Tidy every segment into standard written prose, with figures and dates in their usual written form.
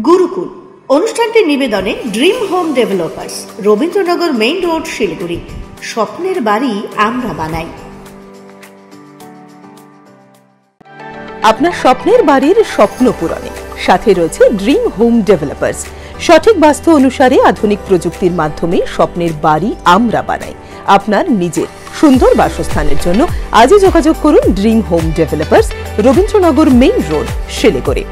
গুরুকুল অনুষ্ঠানটির নিবেদনে dream home developers, Rabindranagar main road, Siliguri. স্বপ্নের বাড়ি আমরা বানাই। আপনার স্বপ্নের বাড়ির স্বপ্ন পূরণে সাথে রয়েছে ড্রিম হোম ডেভেলপার্স। সঠিক বাস্তু অনুসারে আধুনিক প্রযুক্তির মাধ্যমে স্বপ্নের বাড়ি আমরা বানাই। আপনার নিজের সুন্দর বাসস্থানের জন্য আজই যোগাযোগ করুন dream home developers, Rabindranagar main road, Siliguri.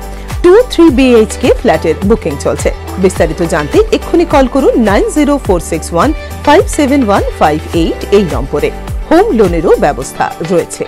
2-3 BHK ফ্ল্যাটের বুকিং চলছে। বিস্তারিত জানতে এক্ষুনি কল করুন 9046157158 এই নম্বরে। হোম লোনেরও ব্যবস্থা রয়েছে।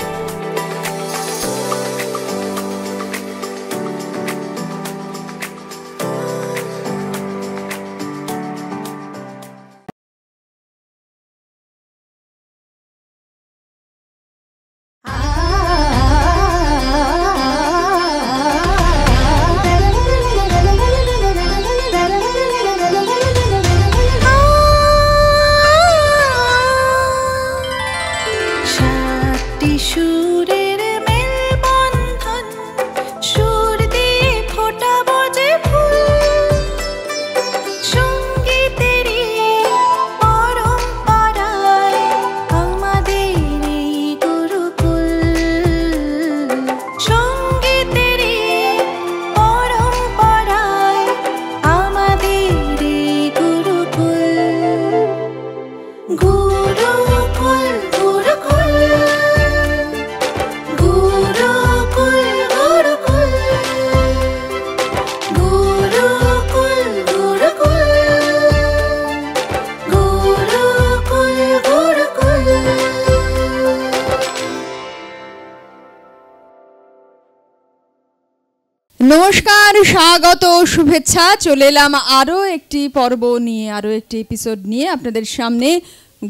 নমস্কার, স্বাগত, শুভেচ্ছা। চলে এলাম আরও একটি পর্ব নিয়ে, আরও একটি এপিসোড নিয়ে আপনাদের সামনে।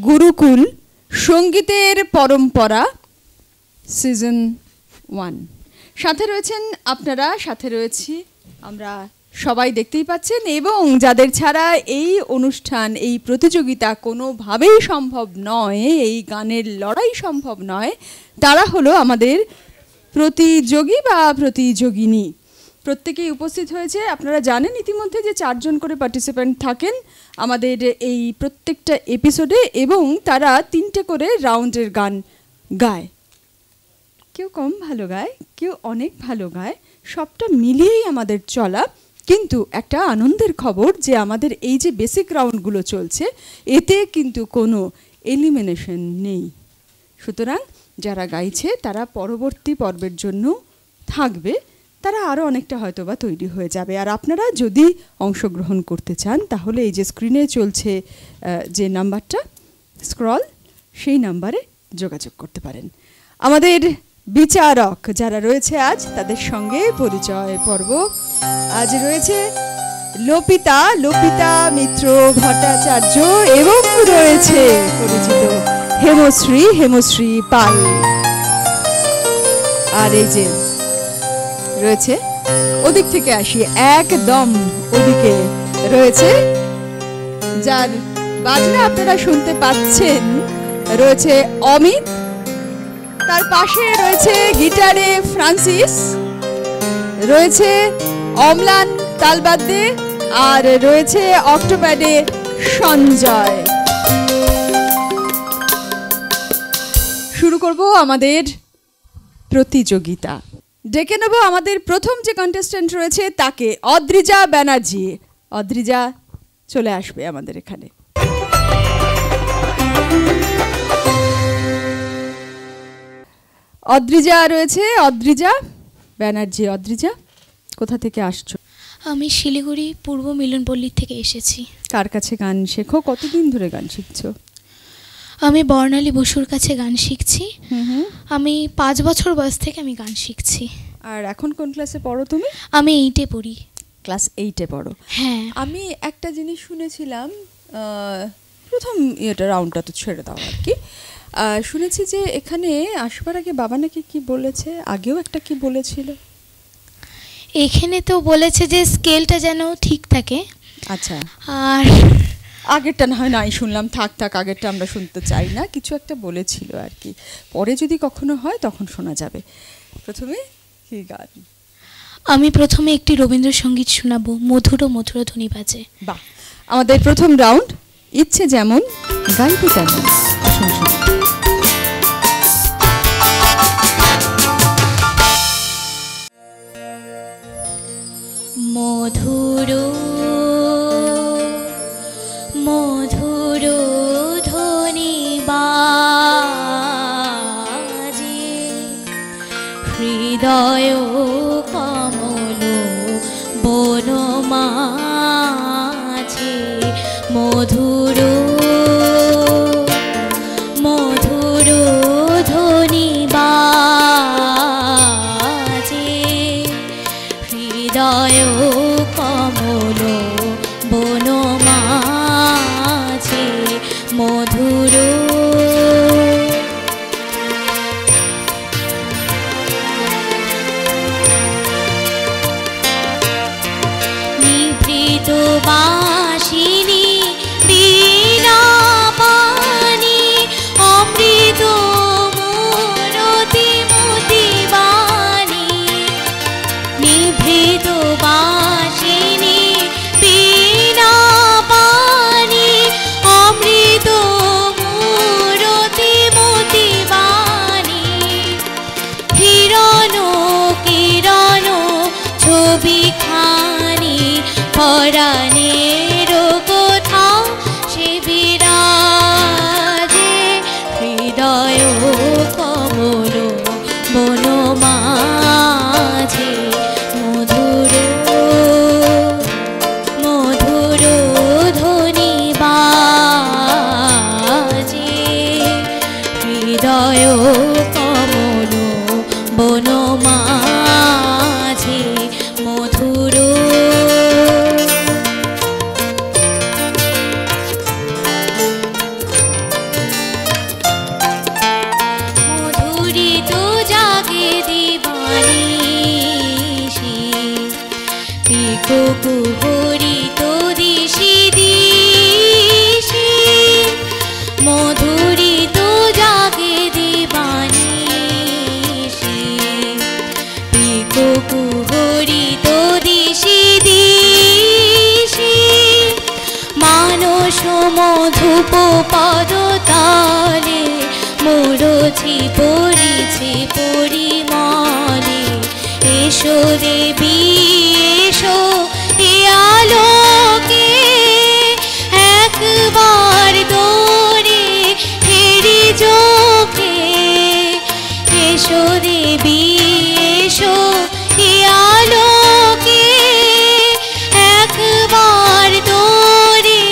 গুরুকুল সঙ্গীতের পরম্পরা সিজন 1। সাথে রয়েছেন আপনারা, সাথে রয়েছি আমরা, সবাই দেখতেই পাচ্ছেন। এবং যাদের ছাড়া এই অনুষ্ঠান, এই প্রতিযোগিতা কোনোভাবেই সম্ভব নয়, এই গানের লড়াই সম্ভব নয়, তারা হলো আমাদের প্রতিযোগী বা প্রতিযোগিনী। প্রত্যেকেই উপস্থিত হয়েছে। আপনারা জানেন ইতিমধ্যে যে 4 জন করে পার্টিসিপেন্ট থাকেন আমাদের এই প্রত্যেকটা এপিসোডে, এবং তারা 3টে করে রাউন্ডের গান গায়। কেউ কম ভালো গায়, কেউ অনেক ভালো গায়, সবটা মিলিয়েই আমাদের চলা। কিন্তু একটা আনন্দের খবর যে আমাদের এই যে বেসিক রাউন্ডগুলো চলছে, এতে কিন্তু কোনো এলিমিনেশন নেই। সুতরাং যারা গাইছে তারা পরবর্তী পর্বের জন্য থাকবে, তারা আরও অনেকটা হয়তো বা তৈরি হয়ে যাবে। আর আপনারা যদি অংশগ্রহণ করতে চান তাহলে এই যে স্ক্রিনে চলছে যে নাম্বারটা স্ক্রল, সেই নাম্বারে যোগাযোগ করতে পারেন। আমাদের বিচারক যারা রয়েছে আজ, তাদের সঙ্গে পরিচয় পর্ব। আজ রয়েছে লোপিতা মিত্র ভট্টাচার্য, এবং রয়েছে পরিচিত হেমশ্রী পাল। আর এই যে রয়েছে, ওদিক থেকে আসি, একদম ওদিকে রয়েছে, যার বাজনা আপনারা শুনতে পাচ্ছেন, রয়েছে অমিত। তার পাশে রয়েছে গিটারে ফ্রান্সিস, রয়েছে অম্লান তালবাদ্যে, আর রয়েছে অক্টোপ্যাডে সঞ্জয়। শুরু করব আমাদের প্রতিযোগিতা। ডেকে নেব আমাদের প্রথম যে কন্টেস্ট্যান্ট রয়েছে তাকে, অদ্রিজা ব্যানার্জি। অদ্রিজা চলে আসবে আমাদের এখানে। অদ্রিজা রয়েছে, অদ্রিজা ব্যানার্জি। অদ্রিজা, কোথা থেকে আসছো? আমি শিলিগুড়ি পূর্ব মিলনপল্লী থেকে এসেছি। কার কাছে গান শেখো? কতদিন ধরে গান শিখছো? আমি বর্ণালী বসুর কাছে গান শিখছি। আমি 5 বছর বয়স থেকে আমি গান শিখছি। আর এখন কোন ক্লাসে পড়ো তুমি? আমি 8-এ পড়ি। ক্লাস 8-এ পড়ো? হ্যাঁ। আমি একটা জিনিস শুনেছিলাম, প্রথম রাউন্ডটা তো ছেড়ে দাও আর কি, শুনেছি যে এখানে আসবার আগে বাবা নাকি কি বলেছে, আগেও একটা কি বলেছিল? এখানে তো বলেছে যে স্কেলটা যেন ঠিক থাকে। আচ্ছা, আর আগেরটা না হয় নাই শুনলাম, থাক আগেরটা আমরা শুনতে চাই না, কিছু একটা বলেছিল আর কি। পরে যদি কখনো হয় তখন শোনা যাবে। প্রথমে কি গান? আমি প্রথমে একটি রবীন্দ্রসঙ্গীত শোনাবো, মধুর মধুর ধ্বনি বাজে। বাহ, আমাদের প্রথম রাউন্ড, ইচ্ছে যেমন গাইবে তেমন। মধুর মধুর ধ্বনি বাজে, হৃদয় কমল বনমাঝে, মধুর মধুর ধ্বনি বাজে, হৃদয় কমল বনমাঝে, মধুর নিভৃত বাসিনী বীণা পানি, অমৃত মূরতি মতি বাণী, নিভৃত বাসিনী বীণা পানি, অমৃত মূরতি মতি বাণী, কিরণ কিরণ ছবি খানি, পরাণের কথা সে বিরাজে, হৃদয় কমল বনমাঝে, মধুর মধুর ধ্বনি বাজে, হৃদয় কমল বনমাঝে, মধুর মধুরিত জাগে দিবানিশি, পিকো কুহরিত দিশি দিশি, মধুরিত জাগে দিবানিশি, পিকো কুহরিত দিশি দিশি, মানস মধুপ পদতলে, মোরছি পড়িছে পরিমলে, এসো দেবী এসো এ আলোকে, একবার দৌড়ে ফেরি চোখে, এসো দেবী এসো এ আলোকে, একবার দৌড়ে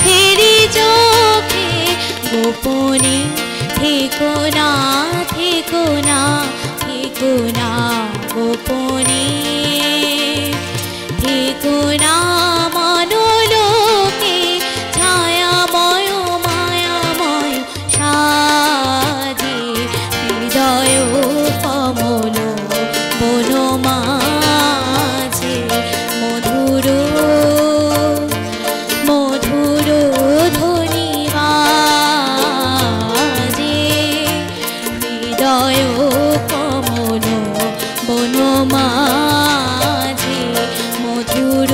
ফেরি চোখে, গোপনে থেকো না থেকো না থেকো না, গোপনে থেকো না মনোলোকে, ছায়াময় মায়াময় সাজে, হৃদয় কমল বনমাঝে, মধুর মধুর ধ্বনি বাজে, হৃদয় কমল বনমাঝে, মধুর।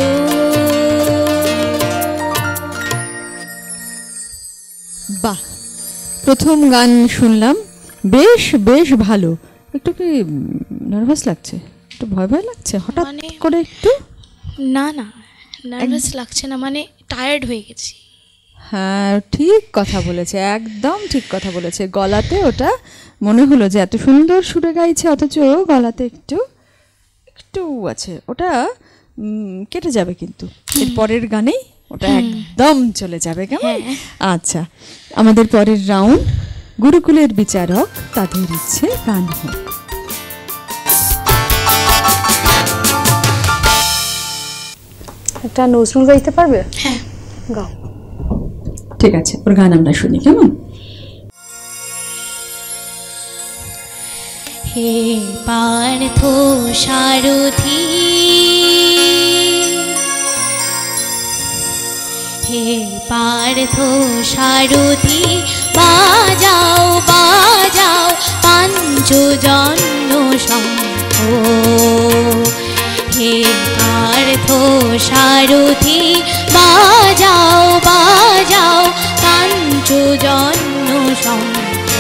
বাহ, প্রথম গান শুনলাম, বেশ বেশ ভালো। একটু কি নার্ভাস লাগছে, একটু ভয় ভয় লাগছে হঠাৎ মানে- করে একটু? না না, নার্ভাস লাগছে না, মানে টায়ার্ড হয়ে গেছি। হ্যাঁ, ঠিক কথা বলেছে, একদম ঠিক কথা বলেছে। গলাতে ওটা মনে হলো যে এত সুন্দর সুরে গাইছে, অথচ গলাতে একটু একটু আছে, ওটা কেটে যাবে কিন্তু এর পরের গানেই ওটা একদম চলে যাবে, কেমন? আচ্ছা, আমাদের পরের রাউন্ড, গুরুকুলের বিচারক তাদের ইচ্ছে গান হোক। একটা নজরুল গাইতে পারবে? হ্যাঁ, গাও। ঠিক আছে, ওর গান আমরা শুনি, কেমন? হে পার্থ সারথি, হে পার্থ সারথি, বাজাও বাজাও পাঞ্চজন্য শঙ্খ, সারথি বাজাও বাজাও কাঞ্চজন্য শঙ্খ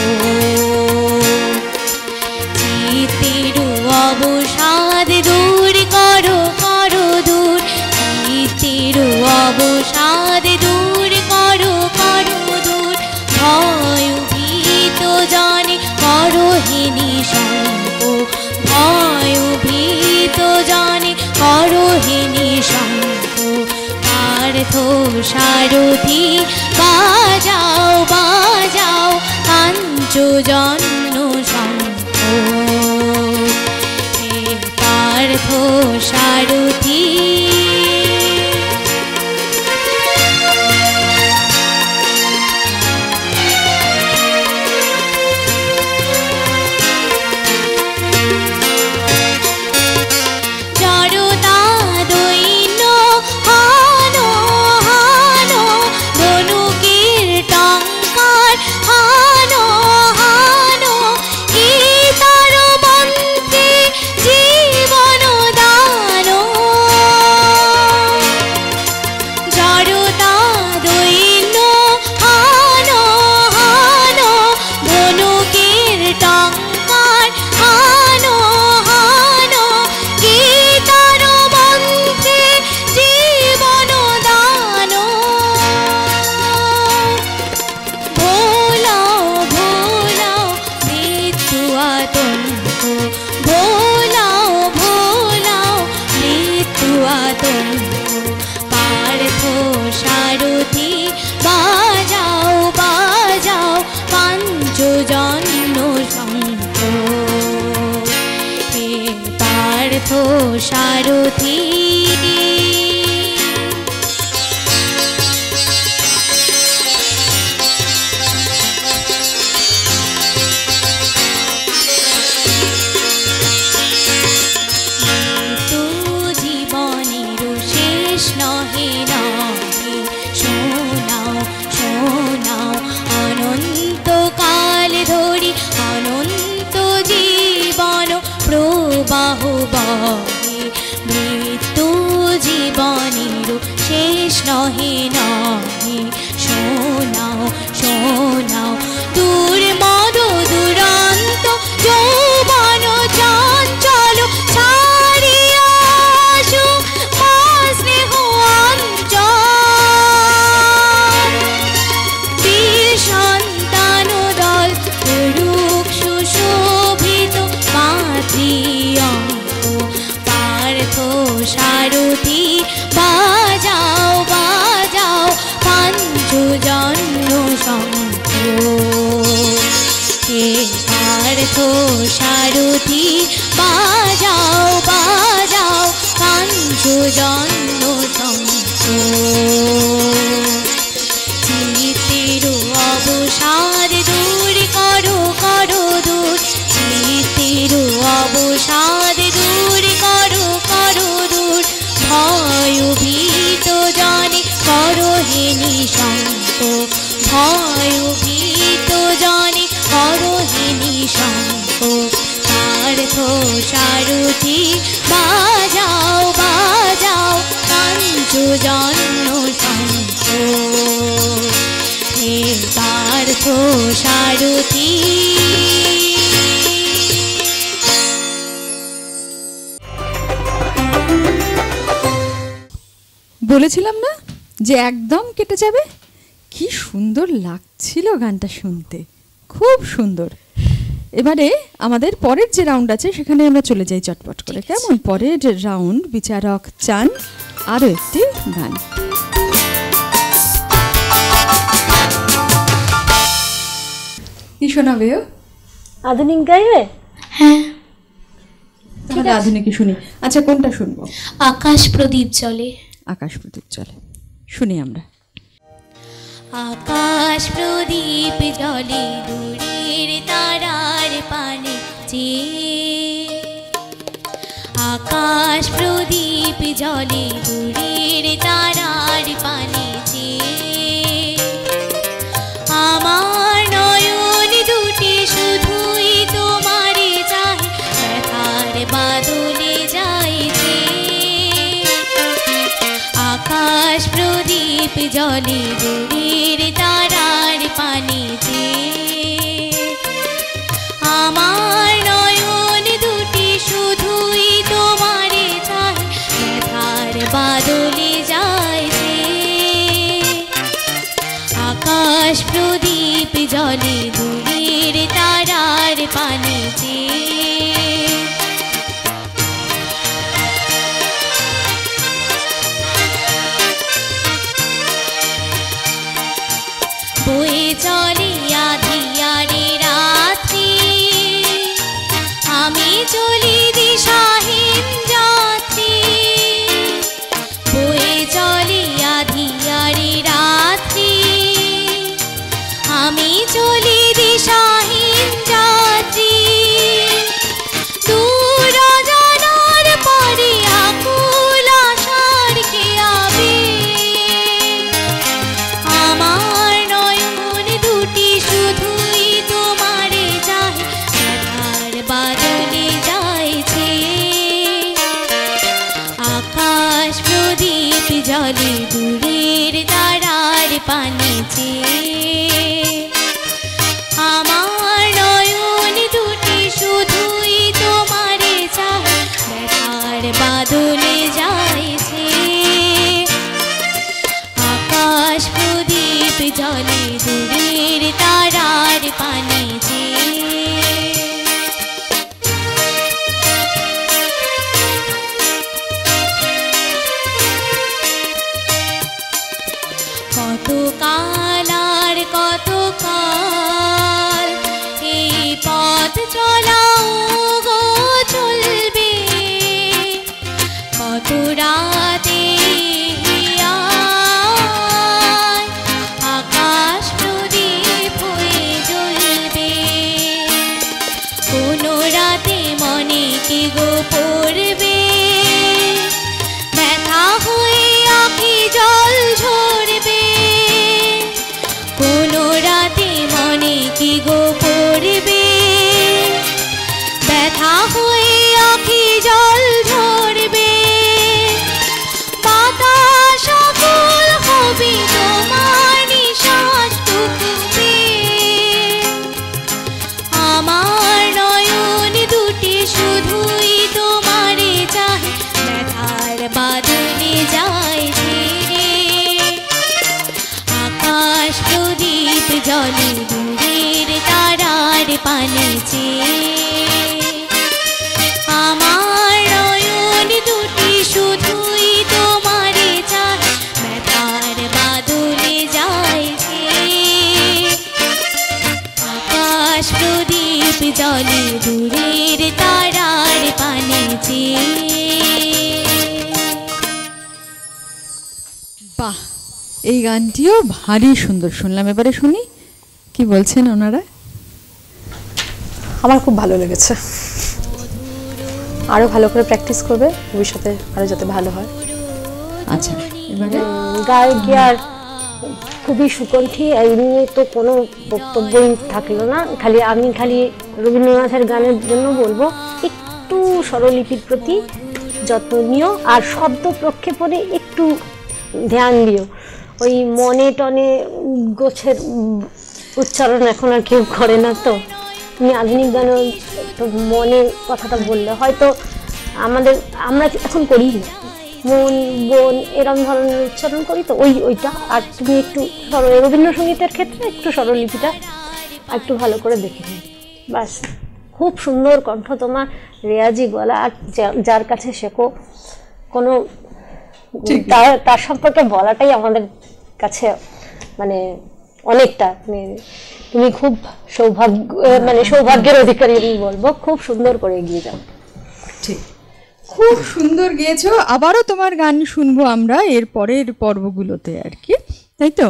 চিত্তের অবসাদ দূর করো করো দূর চিত্তের অবসাদ দূর করো করো দূর ভয় ভীত জানে করো হে নিঃশঙ্ক ভয় ভীত জানে করো হে নিঃশঙ্ক পার্থ সারথি বাজাও বাজাও কাঞ্চজন্য শঙ্খ হে পার্থ সারথি সারথি নহে নহে শোনাও শোনাও দূর মদ দুরন্ত যৌবন চঞ্চল ছাড়িয়া আসো মা স্নেহ অঞ্চল বীর সন্তান দল রূপ সুশোভিত মাতৃঅঙ্ক পার্থ সারথি বাজাও বাজাও পাঞ্চজন্য শঙ্খ হে পার্থ সারথি বাজাও বাজাও পাঞ্চজন্য শঙ্খ চিত্তের অবসাদ দূর করো করো দূর চিত্তের অবসাদ দূর করো করো দূর ভয় ভীত জানে করো হে নিঃশঙ্ক ভয় ভীত জানে করো হে নিঃশঙ্ক পার্থ সারথি বাজাও বাজাও কাঞ্চজন্য শঙ্খ হে পার্থ সারথি বলেছিলাম না যে একদম কেটে যাবে। কি সুন্দর লাগছিল গানটা শুনতে, খুব সুন্দর। এবারে আমাদের পরের যে রাউন্ড আছে সেখানে আমরা চলে যাই চটপট করে, কেমন? পরের রাউন্ড বিচারক চান আরো একটি গান। কি শোনাবে? আধুনিক গাইবে? হ্যাঁ, তাহলে আধুনিকই শুনি। আচ্ছা, কোনটা শুনবো? আকাশ প্রদীপ জ্বলে। আকাশ প্রদীপ জ্বলে শুনি আমরা। আকাশ প্রদীপ জ্বলে দূরের তারার পানে চেয়ে, আকাশ প্রদীপ জ্বলে দূরের তারার পানে চেয়ে, আমার নয়ন দুটি শুধুই তোমারে চায়, ব্যথার বাদলে যাইছে আকাশ প্রদীপ জলে দূরের তারার পানিতে আমার নয়ন দুটি শুধুই তোমারে চাই ব্যথার বাদলে যাইছে আকাশ প্রদীপ জলে দূরের তারার পানিতে বয়ে চলে আঁধিয়ারে রাত্রি আমি চলি দিশাহীন যাত্রী বয়ে চলে আঁধিয়ারে রাত্রি আমি চলি দিশাহীন যাত্রী দূর জানার পরে আকুল আশার কে আবে আমার নয়ন দুটি শুধুই তোমারে চাই ব্যথার বাদলে যাইছে আকাশ প্রদীপ জলে দূরের তারার পানিতে আমার নয়ন দুটি শুধুই তোমারে চাই ব্যথার বাদলে যাইছে আকাশ প্রদীপ জলে দূরের তারার পানিতে কত কাল আর কত কাল এই পথ চলাও গো চলবে কত রাতে আয় আকাশ প্রদীপ হয়ে জ্বলবে কোনো রাতে মনে কি গো পড়বে ব্যথা হয়ে আঁখি জল ঝরবে কোনো রাতে মনে কি গো পড়বে ব্যথা হয়ে আঁখি জল ঝরবে বাতাস আকুল হবে তোমার নিঃশ্বাসটুকু পেয়ে আমার নয়ন দুটি শুধুই তোমারে চাই ব্যথার বাদলে যাইছে আকাশ প্রদীপ জলে দূরের তারার পানিতে আমার নয়ন দুটি শুধুই তোমারে চাই ব্যথার বাদলে যাইছে আকাশ প্রদীপ জলে দূরের তারার পানিতে বাহ, এই গানটিও ভারী সুন্দর শুনলাম। এবারে শুনি কি বলছেন ওনারা। আমার খুব ভালো লেগেছে, আরও ভালো করে প্র্যাকটিস করবে ভবিষ্যতে, আরও যাতে ভালো হয়। আচ্ছা, এবারে গায়ক আর খুবই সুকণ্ঠী, এই নিয়ে তো কোনো বক্তব্যই থাকলো না। খালি রবীন্দ্রনাথের গানের জন্য বলবো একটু স্বরলিপির প্রতি যত্ন নিও, আর শব্দ প্রক্ষেপণে একটু ধ্যান দিও। ওই মনে টনে গোছের উচ্চারণ এখন আর কেউ করে না, তো তুমি আধুনিক গানে তো মনে কথাটা বললে হয়তো আমরা এখন করি না, মন বোন এরম ধরনের উচ্চারণ করি, তো ওইটা। আর তুমি একটু রবীন্দ্রসঙ্গীতের ক্ষেত্রে একটু স্বরলিপিটা একটু ভালো করে দেখে নিই, বাস। খুব সুন্দর কণ্ঠ তোমার, রেয়াজি গলা, আর যার কাছে শেখো কোনো তার সম্পর্কে বলাটাই আমাদের কাছে মানে অনেকটা, তুমি খুব সৌভাগ্যের অধিকারী আমি বলবো। খুব সুন্দর করে এগিয়ে যাও। ঠিক, খুব সুন্দর গেয়েছো। আবারও তোমার গান শুনবো আমরা এর পরের পর্বগুলোতে আর কি, তাই তো?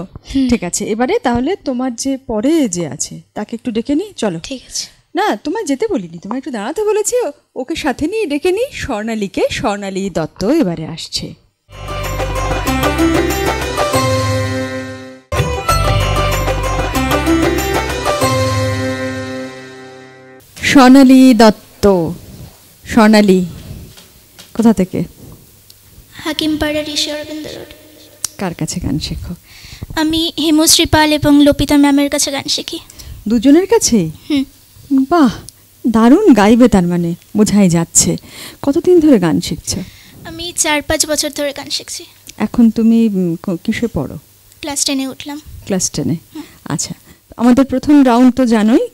ঠিক আছে, এবারে তাহলে তোমার যে পরে যে আছে তাকে একটু ডেকে নিই, চলো। ঠিক আছে। না, তোমার যেতে বলিনি, তোমার একটু দাঁড়াতে বলেছি, ওকে সাথে নিয়ে ডেকে নিই। স্বর্ণালী দত্ত এবারে আসছে। স্বর্ণালী দত্ত। স্বর্ণালী কোথা থেকে? হাকিমপাড়া ঋষি অরবিন্দ রোড। কার কাছে গান শেখো? আমি হেমশ্রী পাল এবং লোপিতা ম্যামের কাছে গান শিখি। দুজনের কাছেই? বাহ, দারুণ গাইবে তার মানে, বোঝাই যাচ্ছে। কতদিন ধরে গান শিখছো? আমি 4-5 বছর ধরে গান শিখছি। এখন তুমি কিসে পড়ো? ক্লাস 10-এ উঠলাম। ক্লাস 10-এ। আচ্ছা, আমাদের প্রথম রাউন্ড তো জানোই।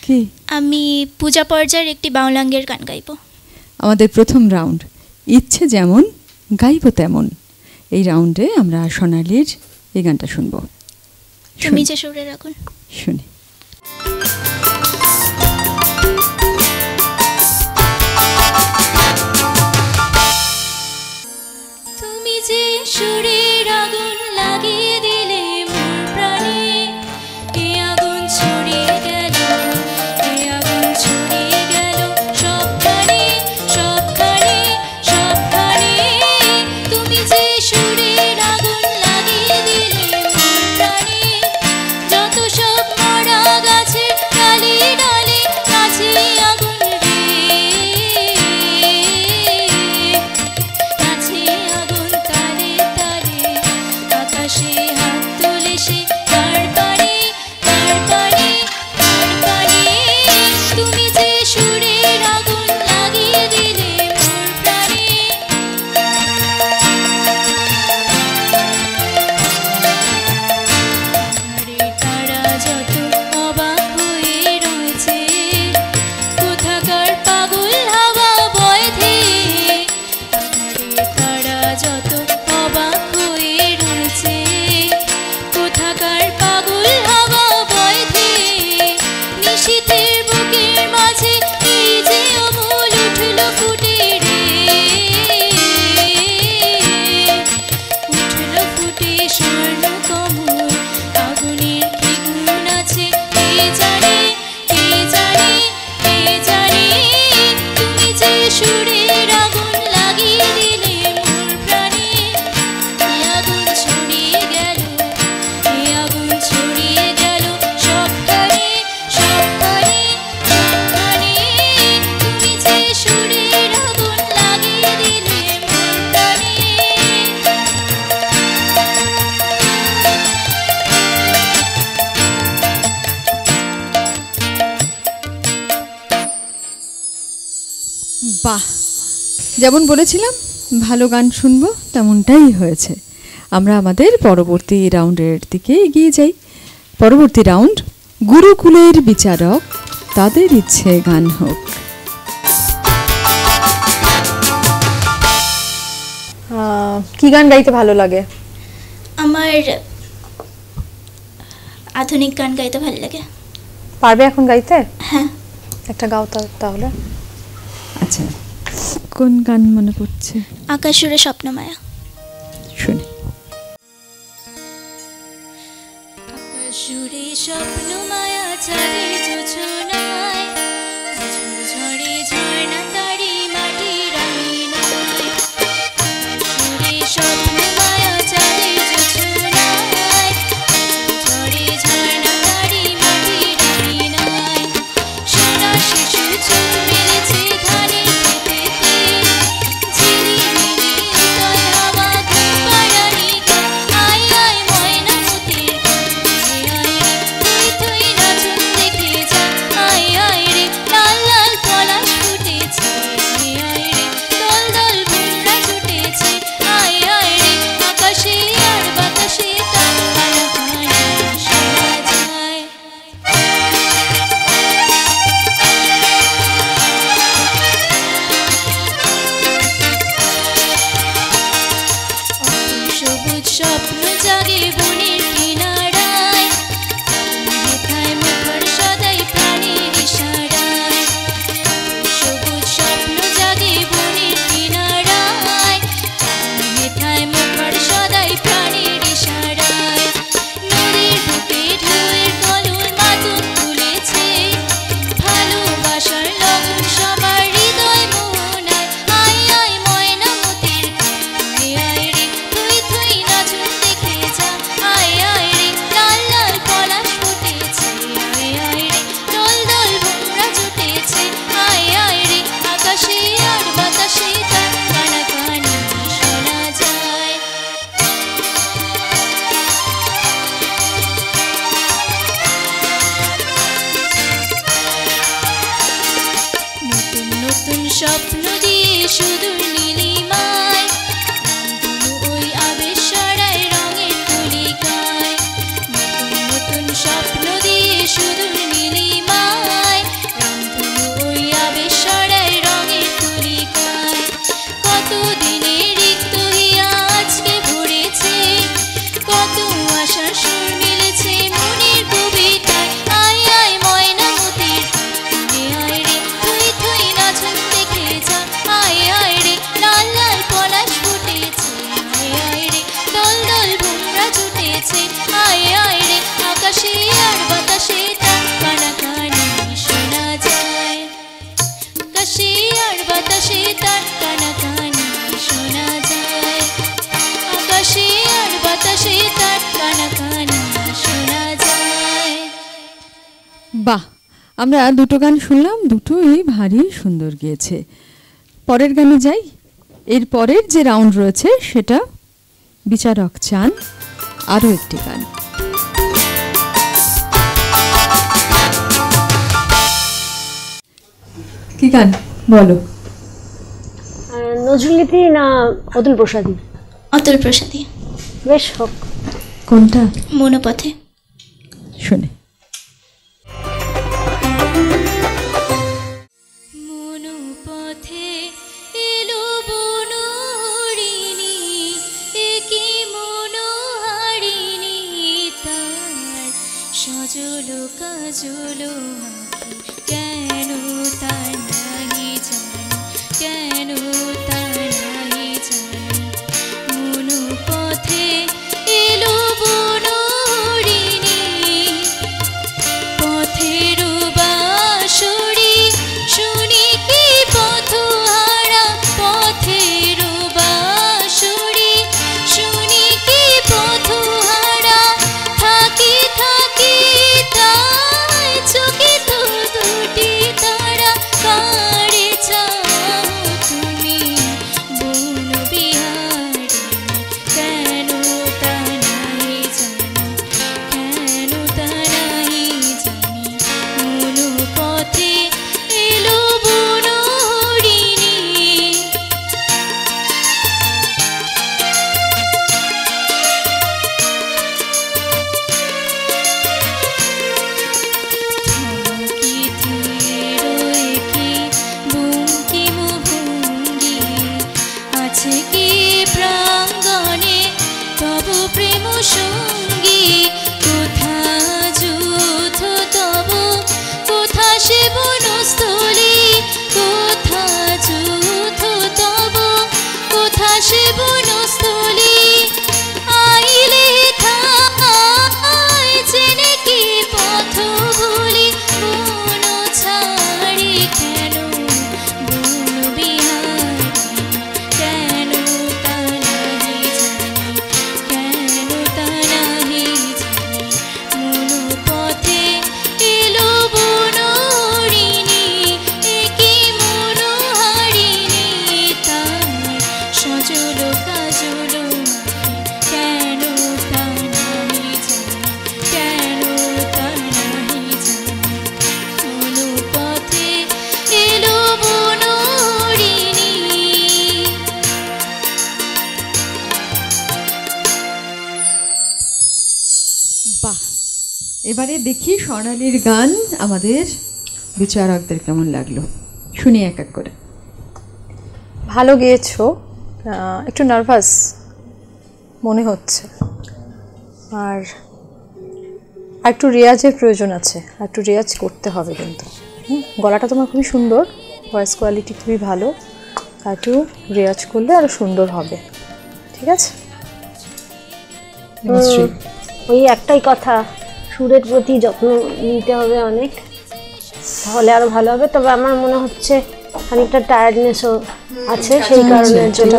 কি? আমি পূজা পর্যায়ের একটি বাউলাঙ্গের গান গাইব। আমাদের প্রথম রাউন্ড, ইচ্ছে যেমন গাইব তেমন। এই রাউন্ডে আমরা সোনালীর এই গানটা শুনবো। তুমি যে সুরে রাখুন, শুনি। তুমি যে সুরের আগুন লাগিয়ে দিলে মোর প্রাণে, এ আগুন ছড়িয়ে গেল, এ আগুন ছড়িয়ে গেল সবখানে সবখানে সবখানে। তুমি যে সুরের আগুন লাগিয়ে দিলে মোর প্রাণে, যত সব মরা গাছের ডালে ডালে কাছে আগুন রে, কাছে আগুন তারে তারে, আকাশে হাত তুলে সে তার পারে তার পারে তার পারে। তুমি যে সুরের আগুন লাগিয়ে দিলে মোর প্রাণে। আরে তারা যত অবাক হয়ে রয়েছে, কোথাকার পাগল হাওয়া বয় ধেয়ে। আরে তারা যত অবাক হয়ে রয়েছে, কোথাকার পাগল হাওয়া বয় ধেয়ে। নিশীথের বুকের মাঝে এই যে অমূল উঠল ফুটে রে, উঠল ফুটে স্বর্ণ কমল। আগুনের কি গুণ আছে কে জানে, কে জানে, কে জানে। তুমি যে সুরের আগুন লাগিয়ে দিলে মোর প্রাণে, এ আগুন ছড়িয়ে গেল, এ আগুন ছড়িয়ে গেল সবখানে সবখানে সবখানে। তুমি যে সুরের আগুন লাগিয়ে দিলে মোর প্রাণে। বাহ, যেমন বলেছিলাম ভালো গান শুনবো, তেমনটাই হয়েছে। আমরা আমাদের পরবর্তী রাউন্ডের দিকে এগিয়ে যাই। পরবর্তী রাউন্ড, গুরুকুলের বিচারক, তাদের ইচ্ছে গান হোক। কি গান গাইতে ভালো লাগে? আমার আধুনিক গান গাইতে ভালো লাগে। পারবে এখন গাইতে? হ্যাঁ। একটা গাও তাহলে। আচ্ছা, কোন গান মনে পড়ছে? আকাশ সুরে স্বপ্নমায়া। শুনি। আকাশ জুড়ে স্বপ্নমায়া চাঁদের জোছনায়, ঝরে ঝর্ণা তারি মাটির আঙিনায়। আকাশ জুড়ে স্বপ্নমায়া চাঁদের জোছনায়, ঝরে ঝর্ণা তারি মাটির আঙিনায়। সোনা শিশু চুল মেলেছে ধানের খেতেতে, ঝিরিমিরি উতল হাওয়া ঘুম পাড়ানি গান। আয় আয় ময়নামতির গান, আয় আয় রে থই থই নাচন দেখে যা। আয় আয় রে লাল লাল পলাশ ফুটেছে, আয় আয় রে দল দল ভুমরা ছুটেছে। আয় আয় রে আকাশে আর বাতাসে তার আলাপানা শোনা যায়। সবুজ স্বপ্ন জাগে বনের কিনারায়, মেথায় মুখর সদাই প্রাণের ইশারায়। সবুজ স্বপ্ন জাগে বনের কিনারায়, মেথায় মুখর সদাই প্রাণের ইশারায়। নদীর বুকে ঢেউয়ের কলর মাতুন তুলেছে, ভালোবাসার লগন সবার হৃদয় মোহনায়। আয় আয় ময়নামতির গান, আয় আয় রে থই থই নাচন দেখে ফুরেছে। আয় আয় রে আকাশে আর বাতাসে তার কানাকানি শোনা যায়। আকাশে আর বাতাসে তার কানাকানি শোনা যায়। আকাশে আর বাতাসে তার কানাকানি শোনা যায়। বাহ, আমরা দুটো গান শুনলাম, দুটোই ভারী সুন্দর গিয়েছে। পরের গানে যাই। এর পরের যে রাউন্ড রয়েছে সেটা বিচারক চান আরও একটি গান। কি গান বলো? নজরুলগীতি না অতুল প্রসাদী? অতুল প্রসাদী। বেশ হোক। কোনটা? মনোপথে। শুনে। মনোপথে এলো বনহরিণী, একি মনোহারিণী তার সজল কাজল আঁখি, কেন তার নাহি জানি, কেন তার নাহি জানি। মনোপথে এলো বনহরিণী, পথের বাঁশরি শুনি কি পথহারা, পথের বাঁশরি শুনি কি পথহারা। থাকি থাকি তাই চকিত দুটি তারা, কারে চাও তুমি বনবিহারিণী, কেন তা নাহি জানি, কেন তা নাহি জানি। মনোপথে এলো বনহরিণী। থমকি ধীর একি বঙ্কিম ভঙ্গি, আছে কি প্রাঙ্গণে তব প্রেম সঙ্গী। কোথা যুথ তব, কোথা সে বনস্থলী, কোথা যুথ তব, কোথা সে বনস্থলী। আইলে থাই জেনে কি পথ ভুলি, বন ছাড়ি কেন বনবিহারিণী, কেন তা নাহি জানি, কেন তা নাহি জানি। মনোপথে এলো বনহরিণী, একি মনোহারিণী তার সজল কাজল আঁখি, কেন তা নাহি জানি, কেন তা নাহি জানি। মনোপথে এলো বনহরিণী। বাহ, এবারে দেখি স্বর্ণালীর গান আমাদের বিচারকদের কেমন লাগলো, শুনি এক এক করে। ভালো গেয়েছো, একটু নার্ভাস মনে হচ্ছে, আর একটু রেয়াজের প্রয়োজন আছে, একটু রেয়াজ করতে হবে কিন্তু। গলাটা তোমার খুবই সুন্দর, ভয়েস কোয়ালিটি খুবই ভালো, একটু রেয়াজ করলে আরও সুন্দর হবে, ঠিক আছে? ওই একটাই কথা, সুরের প্রতি যত্ন নিতে হবে অনেক, তাহলে আরো ভালো হবে। তবে আমার মনে হচ্ছে খানিকটা টায়ার্ডনেসও আছে, সেই কারণের জন্য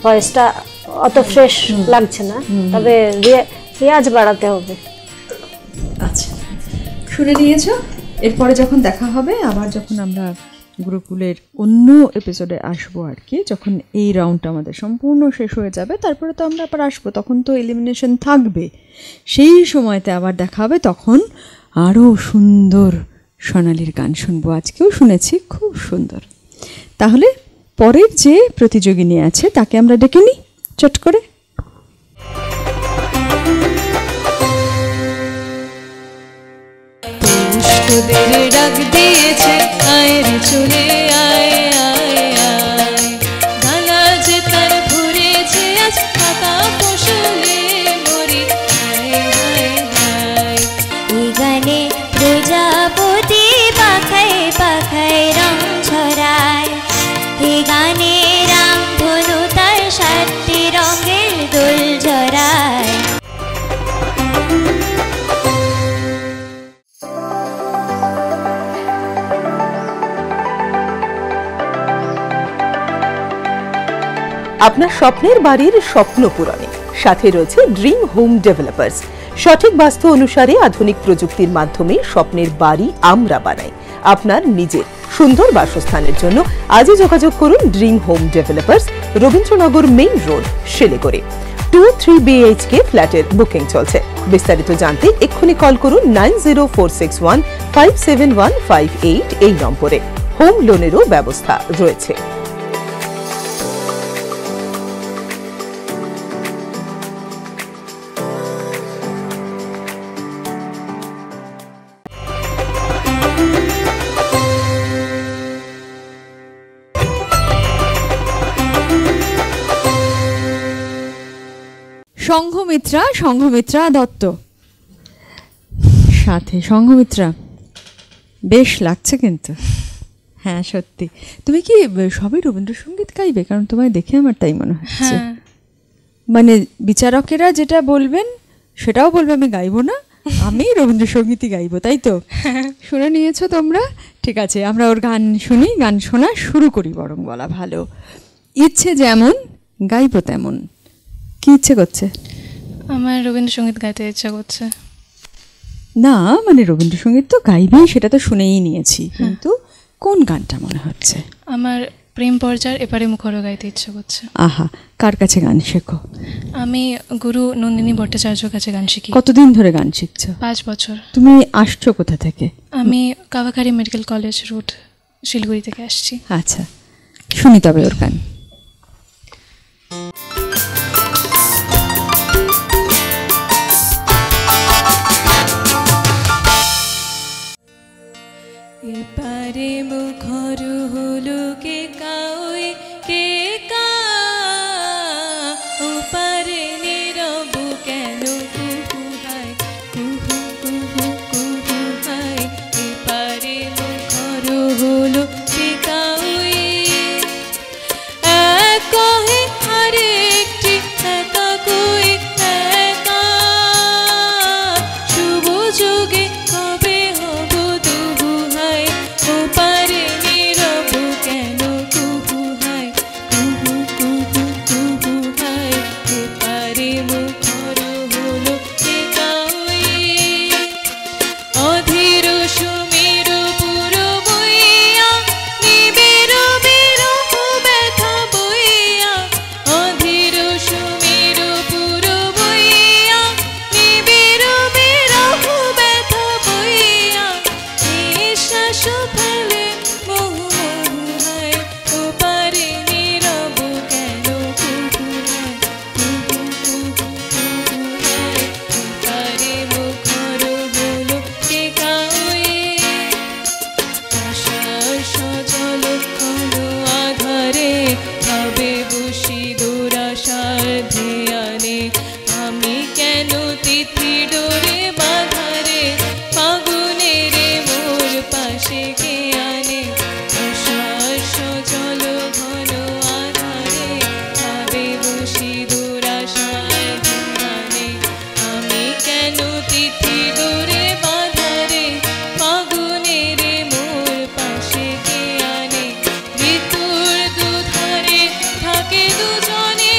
ভয়েসটা অত ফ্রেশ লাগছে না, তবে রেয়াজ বাড়াতে হবে। আচ্ছা, শুনে নিয়েছো। এরপরে যখন দেখা হবে আবার, যখন আমরা গুরুকুলের অন্য এপিসোডে আসবো আর কি, যখন এই রাউন্ডটা আমাদের সম্পূর্ণ শেষ হয়ে যাবে, তারপরে তো আমরা আবার আসবো, তখন তো এলিমিনেশন থাকবে, সেই সময়তে আবার দেখা হবে, তখন আরও সুন্দর স্বর্ণালীর গান শুনবো। আজকেও শুনেছি, খুব সুন্দর। তাহলে পরের যে প্রতিযোগিনী আছে তাকে আমরা ডেকে নিই চট করে। তোদের ডাক দিয়েছে, আয় রে চলে আয় আয় আয়। ডালা যে তার ভরেছে আজ পাতা ফসলে মরি, হায় হায় হায়। এই গানে প্রজাপতি পাখায় পাখায় রং ছড়ায়, এই গানে রামধনু তার 7টি রঙের দোল ঝরায়। আপনার স্বপ্নের বাড়ির স্বপ্ন পূরণে সাথে রয়েছে ড্রিম হোম ডেভেলপার্স। সঠিক বাস্তু অনুসারে আধুনিক প্রযুক্তির মাধ্যমে স্বপ্নের বাড়ি আমরা বানাই। আপনার নিজের সুন্দর বাসস্থানের জন্য আজই যোগাযোগ করুন dream home developers, Rabindranagar main road, Siliguri. 2-3 BHK ফ্ল্যাটের বুকিং চলছে। বিস্তারিত জানতে এক্ষুনি কল করুন 9046157158 এই নম্বরে। হোম লোনেরও ব্যবস্থা রয়েছে। সংঘমিত্রা দত্ত সাথে। সংঘমিত্রা, বেশ লাগছে কিন্তু। হ্যাঁ সত্যি। তুমি কি সবই রবীন্দ্রসঙ্গীত গাইবে? কারণ তোমায় দেখে আমার তাই মনে হচ্ছে। মানে বিচারকেরা যেটা বলবেন সেটাও বলবে, আমি গাইবো না, আমি রবীন্দ্রসঙ্গীতই গাইবো, তাই তো? শুনে নিয়েছো তোমরা? ঠিক আছে, আমরা ওর গান শুনি, গান শোনা শুরু করি। বরং বলা ভালো, ইচ্ছে যেমন গাইবো তেমন। কি ইচ্ছে করছে? আমার রবীন্দ্রসঙ্গীত গাইতে ইচ্ছা করছে। না মানে রবীন্দ্রসঙ্গীত তো গাইবেই, সেটা তো শুনেই নিয়েছি, কিন্তু কোন গানটা মনে হচ্ছে? আমার প্রেম পর্যায়ের এপারে মুখরও গাইতে ইচ্ছা করছে। আহা, কার কাছে গান শেখো? আমি গুরু নন্দিনী ভট্টাচার্যর কাছে গান শিখি। কতদিন ধরে গান শিখছো? 5 বছর। তুমি আসছো কোথা থেকে? আমি কাভাখারি মেডিকেল কলেজ রোড, শিলিগুড়ি থেকে আসছি। আচ্ছা, শুনি তবে ওর গান। এপারে মুখর হলো কে কাউই কে কা, ওপারে নীরব কেন কুহু হায় কুহু কুহু কুহু হায়। এপারে মুখর হলো কে কাউই, এক কহে আরেকটি একা কই একা। শুভ যোগে কবে হব তবু হায়, ওপারে নীরব কেন কুহু হায় কুহু কুহু কুহু হায়। এপারে মুখর হলো কে কাউই, অধীর সুমের পুর বইয়া নিবিড় বিরহ ব্যথা বইয়া। অধীর সুমের পুর বইয়া নিবিড় বিরহ ব্যথা বইয়া। নিঃশ্বাস ফেলে মোহ মোহ হায়, ওপারে নীরব কেন কুহু হায় কুহু কুহু কুহু হায়। এপারে মুখর হলো কে কাউই, আশার সজল ঘন আধারে ভাবে বসি দুরাশার ধ্যানে। আমি কেন তিথি ডোরে বাধারে, ফাগুনের মোর পাশে কে আনে। আশার সজল ঘন আধারে ভাবে বসি দুরাশার ধ্যানে। আমি কেন তিথি ডোরে বাধারে, ফাগুনের মোর পাশে কে আনে। ঋতুর দুধারে থাকে দুজনে,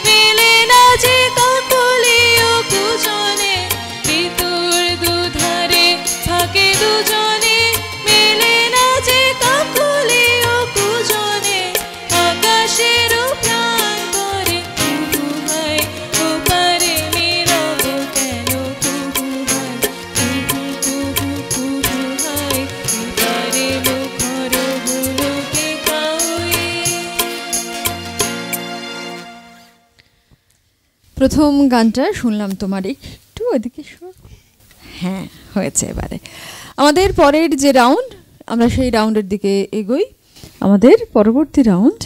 মেলে না যে কাকলিও কুজনে। ঋতুর দুধারে থাকে দুজনে, মেলে না যে কাকলিও কুজনে। আকাশের প্রাণ করে কুহু হায়, ওপারে নীরব কেন কুহু হায় কুহু কুহু কুহু হায়। এপারে মুখর হলো কে কাউই। প্রথম গানটা শুনলাম তোমার, একটু ওদিকে সর। হ্যাঁ হয়েছে। এবারে আমাদের পরের যে রাউন্ড, আমরা সেই রাউন্ডের দিকে এগোই। আমাদের পরবর্তী রাউন্ড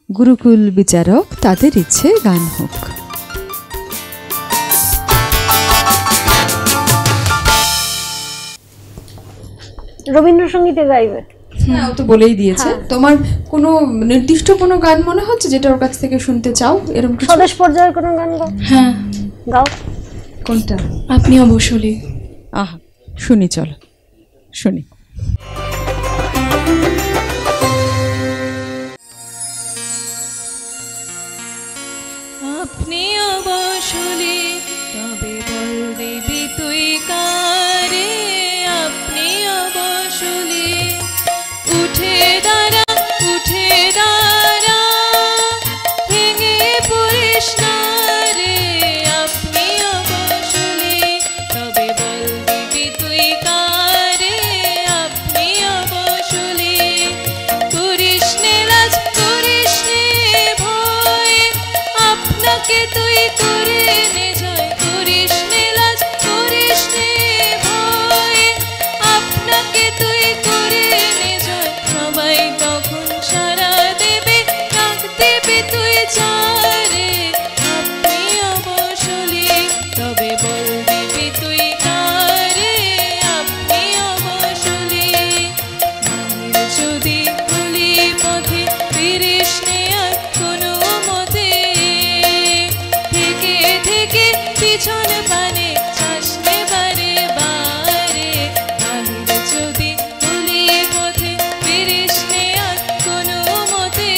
গুরুকুল বিচারক, তাদের ইচ্ছে গান হোক। রবীন্দ্রসঙ্গীতে গাইবে? হ্যাঁ, ও তো বলেই দিয়েছে। তোমার কোনো নির্দিষ্ট কোনো গান মনে হচ্ছে যেটা ওর কাছ থেকে শুনতে চাও? এরকম কিছু? স্বদেশ পর্যায়ের কোনো গান গাও। হ্যাঁ, গাও। কোনটা? আপনিও বসুলি। আহা, শুনি, চলো শুনি। আপনি অবসলে তবে বলবি তুই কারে আপনি অবসলে উঠে দাঁড়া ভেঙে পড়িস না রে আপনি অবসলে তবে বলবি তুই কারে আপনি অবসলে করিস নে লাজ করিস নে ভয় আপনাকে তুই করে নে জয় করিস নে লাজ করিস নে ভয় আপনাকে তুই করে নে জয় সবাই তখন সারা দেবে ডাক দেবে তুই চারে আপনি অবসলে তবে বলবি তুই কারে আপনি অবসলে যদি ভুলি পথে ফিরিস নে আর কোনো মতে থেকে থেকে পিছন পানে চাস নে বারে বারে বাহির যদি ভুলি পথে ফিরিস নে আর কোনো মতে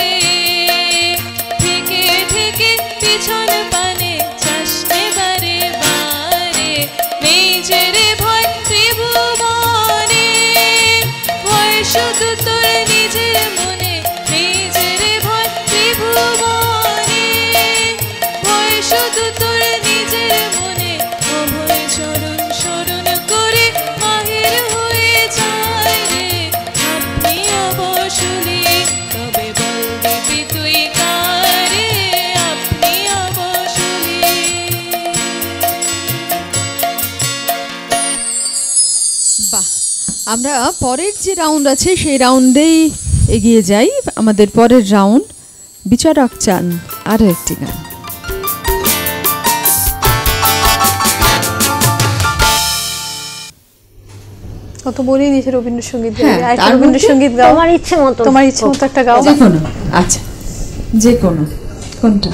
থেকে থেকে পিছন পানে চাস নে বারে বারে নেই যে রে ভয় ত্রিভুবনে ভয় শুধু তোর নিজের মনে নেই যে রে ভয় ত্রিভুবনে ভয় শুধু তোর নিজের মনে অভয় চরণ শরণ করে বাহির হয়ে যায় রে আপনি অবসলে তবে বলবি তুই কারে আপনি অবসলে বাহ, আমরা পরের যে রাউন্ড আছে সেই রাউন্ডেই এগিয়ে যাই। আমাদের পরের রাউন্ড বিচারক চান আরও একটি গান। ও তো বলেই দিয়েছে রবীন্দ্রসঙ্গীত হ্যাঁ, গাইবে। তার রবীন্দ্রসঙ্গীত গাও, তোমার ইচ্ছে মতো তোমার ইচ্ছে মতো একটা গাও। যে কোনো, আচ্ছা যে কোনো, কোনটা?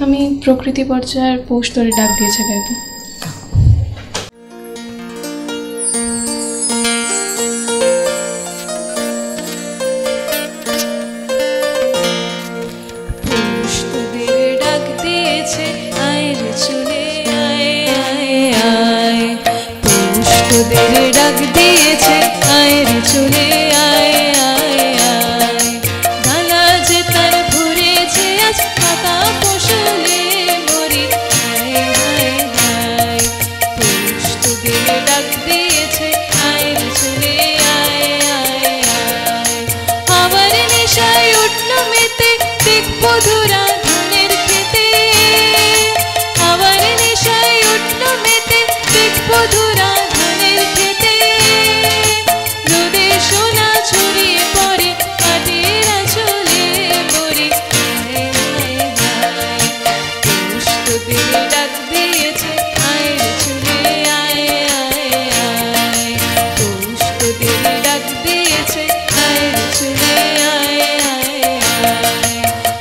আমি প্রকৃতি পর্যায়ের পৌষ ধরে ডাক দিয়েছে গাইবো। পৌষ তোদের ডাক দিয়েছে আয় রে চলে আয় আয় আয় পৌষ তোদের ডাক দিয়েছে আয় রে চলে আয় আয় আয় ডালা যে তার ভরেছে আজ পাতা ফসলে মরি আয় আয় আয় পৌষ তোদের ডাক দিয়েছে আয় রে চলে আয় আয় আয় আবার নেশায় উঠল মেতে দেখবো ধুরা ধানের খেতে আবার নেশায় উঠল মেতে দেখবো ধুরা ধানের খেতে রোদে সোনা ছড়িয়ে পড়ে কাটের আঁচলে পড়ে হায় হায় হায় পৌষ তোদের ডাক দিয়েছে আয় রে চলে আয় আয় আয় পৌষ তোদের ডাক দিয়েছে আয় রে চলে আয় আয় আয়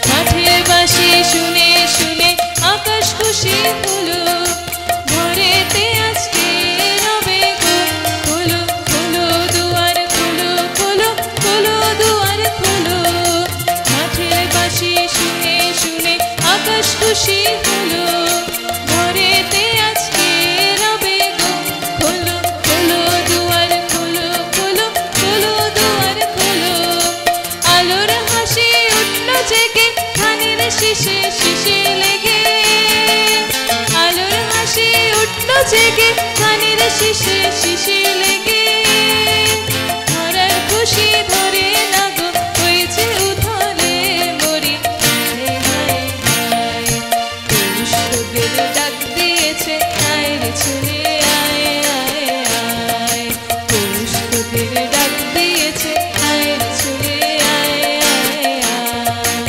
মাঠের বাঁশি শুনে শুনে আকাশ খুশি হলো ঘরেতে আজকে রবে গো খোলো খোলো দুয়ার খোলো খোলো খোলো দুয়ার খোলো মাঠের বাঁশি শুনে শুনে আকাশ খুশি হলো ঘরেতে আজকে রবে গো খোলো খোলো দুয়ার খোলো খোলো খোলো দুয়ার খোলো আলোর হাসি উঠল জেগে ধানের শীষে শীষে লেগে আলোর হাসি উঠল জেগে ধানের শীষে শীষে লেগে ধরার খুশি ধরে না গো হয়েছে উথলে মরি হায় হায় হায় পৌষ তোদের ডাক দিয়েছে আয় রে চলে আয় আয় আয় পৌষ তোদের ডাক দিয়েছে আয় রে চলে আয় আয় আয়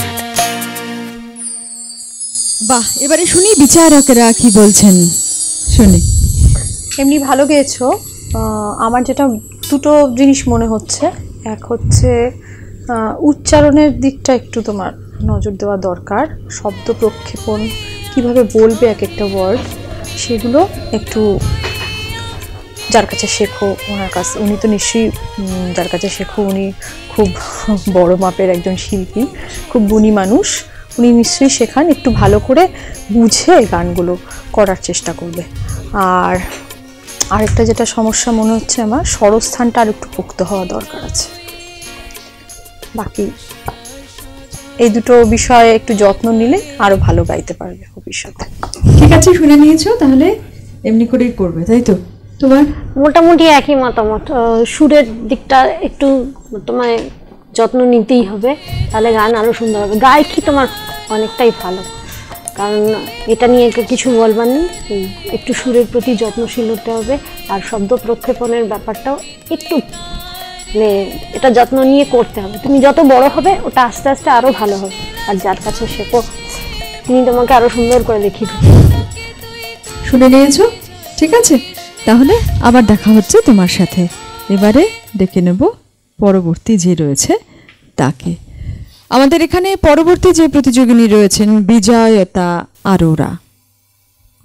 বাহ, এবারে শুনি বিচারকরা কি বলছেন, শুনি। এমনি ভালো গেয়েছো। আমার যেটা দুটো জিনিস মনে হচ্ছে, এক হচ্ছে উচ্চারণের দিকটা একটু তোমার নজর দেওয়া দরকার। শব্দ প্রক্ষেপণ, কিভাবে বলবে এক একটা ওয়ার্ড, সেগুলো একটু যার কাছে শেখো, ওনার কাছে, উনি তো নিশ্চয়ই যার কাছে শেখো উনি খুব বড় মাপের একজন শিল্পী, খুব গুণী মানুষ, উনি নিশ্চয়ই শেখান, একটু ভালো করে বুঝে গানগুলো করার চেষ্টা করবে। আর আরেকটা যেটা সমস্যা মনে হচ্ছে আমার, স্বরস্থানটা আর একটু পোক্ত হওয়া দরকার আছে। বাকি এই দুটো বিষয়ে একটু যত্ন নিলে আরো ভালো গাইতে পারবে ভবিষ্যতে। ঠিক আছে, শুনে নিয়েছো, তাহলে এমনি করেই করবে, তাই তো? তোমার মোটামুটি একই মতামত। সুরের দিকটা একটু তোমায় যত্ন নিতেই হবে, তাহলে গান আরো সুন্দর হবে। গায়কি তোমার অনেকটাই ভালো, কারণ এটা নিয়ে কিছু বলবার নেই। একটু সুরের প্রতি যত্নশীল হতে হবে, আর শব্দ প্রক্ষেপণের ব্যাপারটাও একটু মানে এটা যত্ন নিয়ে করতে হবে। তুমি যত বড় হবে ওটা আস্তে আস্তে আরো ভালো হবে, আর যার কাছে শেখো তিনি তোমাকে আরো সুন্দর করে দেখিয়ে দেবে। শুনে নিয়েছো? ঠিক আছে, তাহলে আবার দেখা হচ্ছে তোমার সাথে। এবারে ডেকে নেব পরবর্তী যে রয়েছে তাকে। আমাদের এখানে পরবর্তী যে প্রতিযোগিনী রয়েছেন বিজয়তা আরোরা,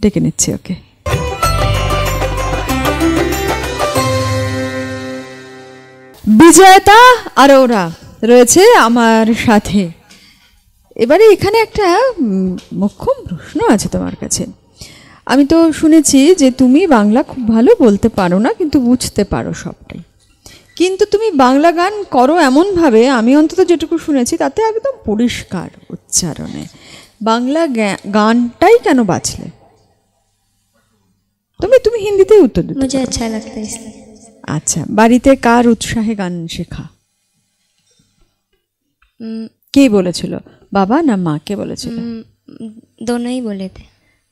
ডেকে নিচ্ছি ওকে। বিজয়তা আরোরা রয়েছে আমার সাথে। এবারে এখানে একটা মোক্ষম প্রশ্ন আছে তোমার কাছে। আমি তো শুনেছি যে তুমি বাংলা খুব ভালো বলতে পারো না, কিন্তু বুঝতে পারো সবটাই। কিন্তু তুমি বাংলা গান করো এমনভাবে, আমি অন্তত যেটুকু শুনেছি তাতে একদম পরিষ্কার উচ্চারণে। বাংলা গানটাই কেন বাছলে? তুমি হিন্দিতেই উত্তর দিতে। मुझे अच्छा लगता है इसलिए। আচ্ছা, বাড়িতে কার উৎসাহে গান শেখা? কে বলেছিল, বাবা না মা, কে বলেছিল? दोनों ही बोले थे।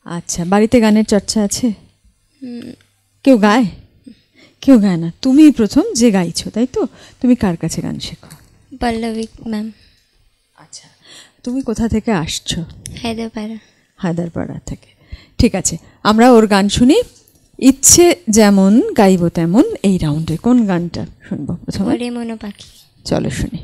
আচ্ছা, বাড়িতে গানের চর্চা আছে? কেউ গায়? কেউ গায় না, তুমি প্রথম যে গাইছো, তাই তো? তুমি কার কাছে গান শেখো? पल्लवी मैम। আচ্ছা, তুমি কোথা থেকে আসছো? हैदराबाद। হায়দ্রাবাদ থেকে। ঠিক আছে, আমরা ওর গান শুনি। ইচ্ছে যেমন গাইব তেমন এই রাউন্ডে কোন গানটা শুনবো প্রথমে? ওরে মনো পাখি। চলো শুনি।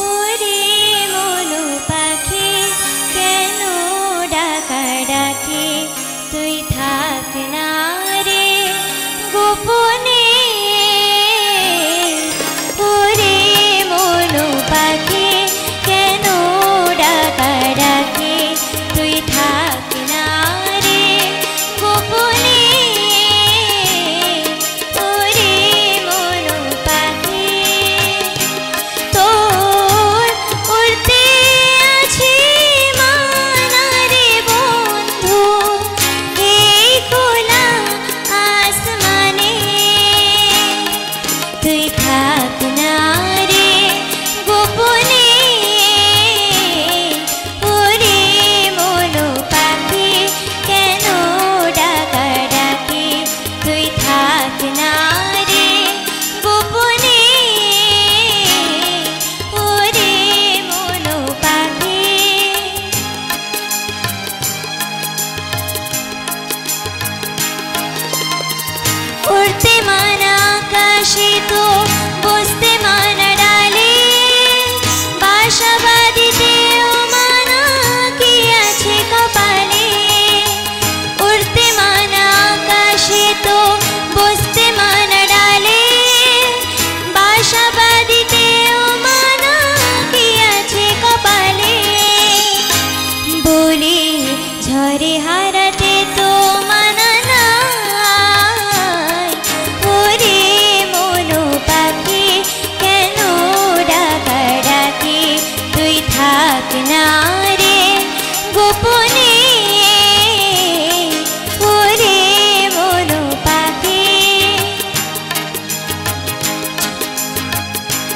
ওরে মনো পাখি কেন ডাকা ডাকে, তুই থাক না রে গোপনে। ওরে মনো পাখি কেন ডাকা ডাকে, তুই থাক না রে গোপনে। ওরে মনো পাখি তোর উড়তে আছে মানা রে বন্ধু, এই খোলা আসমানে। তুই থাক না রে গোপনে। ওরে মনো পাখি কেন ডাকা ডাকে, তুই থাক না রে গোপনে। ওরে মনো পাখি উড়তে মানা আকাশে তো বসতে মানা ডালে, বাসা বাঁধিতেও মানা কি আছে কপালে। উড়তে মানা আকাশে তো বসতে মানা ডালে, বাসা বাঁধিতেও মানা কি আছে কপালে। বলে ঝড়ে হারাতে তো মানা নাই। ওরে মনো পাখি কেন ডাকা ডাকে, তুই থাক না রে গোপনে। ওরে মনো পাখি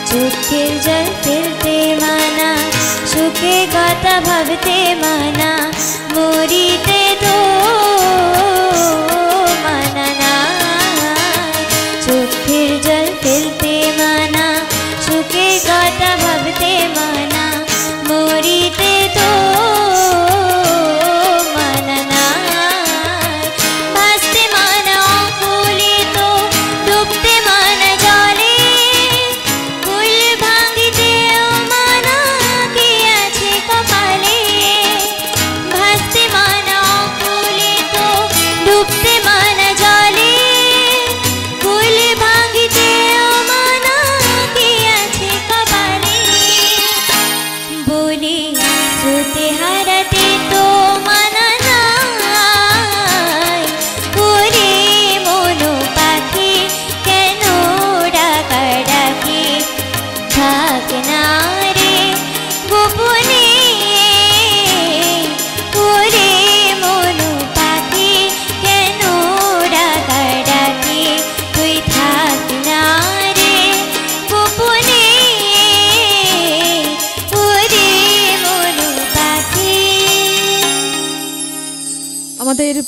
চোখের জল ফেলতে মানা, সুখে কথা ভাবতে মানা, মরিতে তো মানা না। চোখের জল ফেলতে মানা, সুখে কথা ভাবতে মানা, মরিতে তো মানা না। ভাসতে মানা অকুলিত, ডুবতে মানা জলে, ফুল ভাঙিতেও মানা কি আছে কপালে। ভাসতে মানা অকুলিত, ডুবতে মানা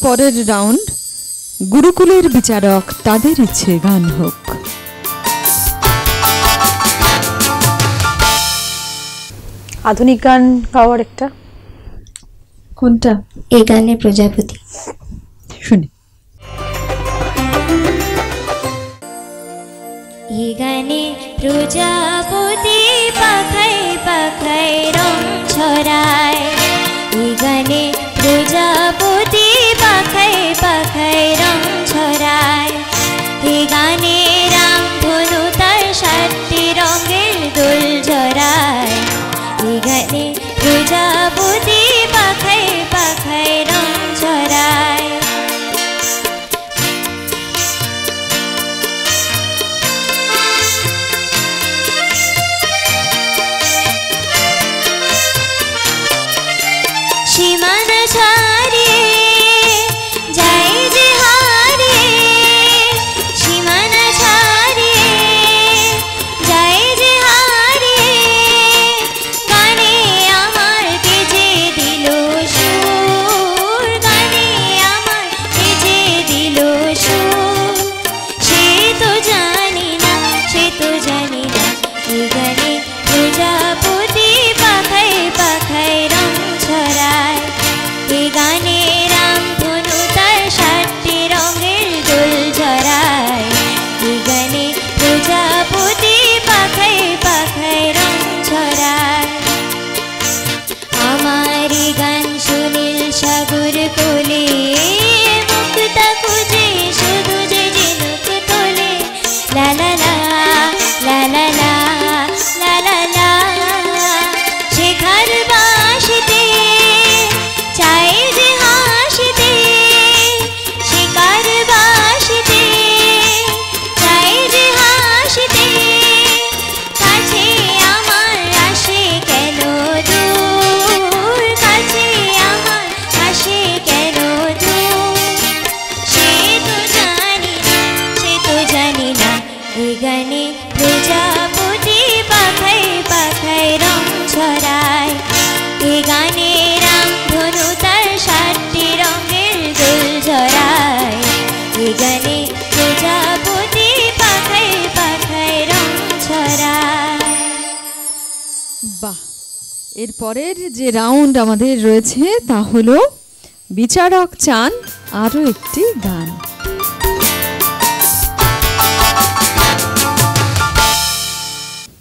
পরের রাউন্ড গুরুকুলের বিচারক তাদের ইচ্ছে গান হোক। আধুনিক গান গাওয়ার একটা কোনটা? এই গানে প্রজাপতি। শুনি। এই গানে প্রজাপতি পাখায় পাখায় রং ছড়ায়, এই গানে প্রজাপতি পাখায় পাখায় রং ছড়ায়, এই গানে রামধনু তার 7টি রঙের দোল ঝরায়, এই গানে প্রজাপতি পাখায় পাখায় রং ছড়ায়। সীমানা ছাড়িয়ে যাই যে হারিয়ে, সীমানা ছাড়িয়ে যাই যে হারিয়ে, গানে আমার বেজে দিল সুর, গানে আমার বেজে দিল সুর। সে তো জানি না, সে তো জানি না, এই গানে প্রজাপতি পাখায় পাখায় রং ছড়ায়, এই গানে রামধনু তার 7টি রঙের দোল ঝরায়, এই গানে প্রজাপতি পাখায় পাখায় রং ছড়ায়। আমার এই গান সুনীল সাগর কোলে, মুক্তা খুঁজে শুধু যে ঝিনুক তোলে, লা লা লা লা লা লা লা লা লা। শেখার বাসিতে চাই যে হাসিতে, শেখার বাসিতে চাই যে হাসিতে, কাছে আমার আসে কেন দূর, কাছে আমার আসে কেন দূর। সে তো জানি না, সে তো জানি না, এই গানে প্রজাপতি পাখায় পাখায় রং ছড়ায়, এই গানে রামধনু তার 7টি রঙের দোল ঝরায়, এই গানে প্রজাপতি পাখায় পাখায় রং ছড়ায়। বাহ, এর পরের যে রাউন্ড আমাদের রয়েছে তা হলো বিচারক চান আরো একটি গান।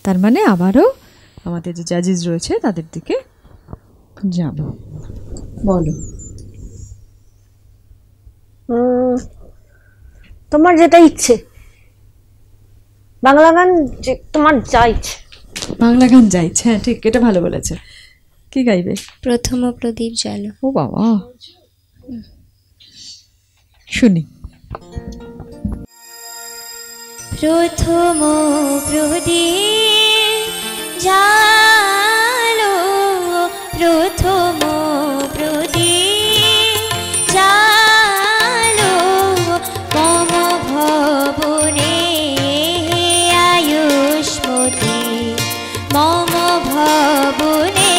তার মানে আবারও আমাদের যে জাজেস রয়েছে তাদের দিকে যাব। বলো। তোমার যেটা ইচ্ছে, বাংলা গান তোমার যা ইচ্ছে। বাংলা গান যাইছে, হ্যাঁ ঠিক, এটা ভালো বলেছে। কি গাইবে? প্রথম প্রদীপ জ্বালো। ও বাবা, শুনি। প্রথম প্রদীপ জালো, প্রথম প্রদীপ জালো, মম ভবনে আয়ুষ্মতি, মম ভবনে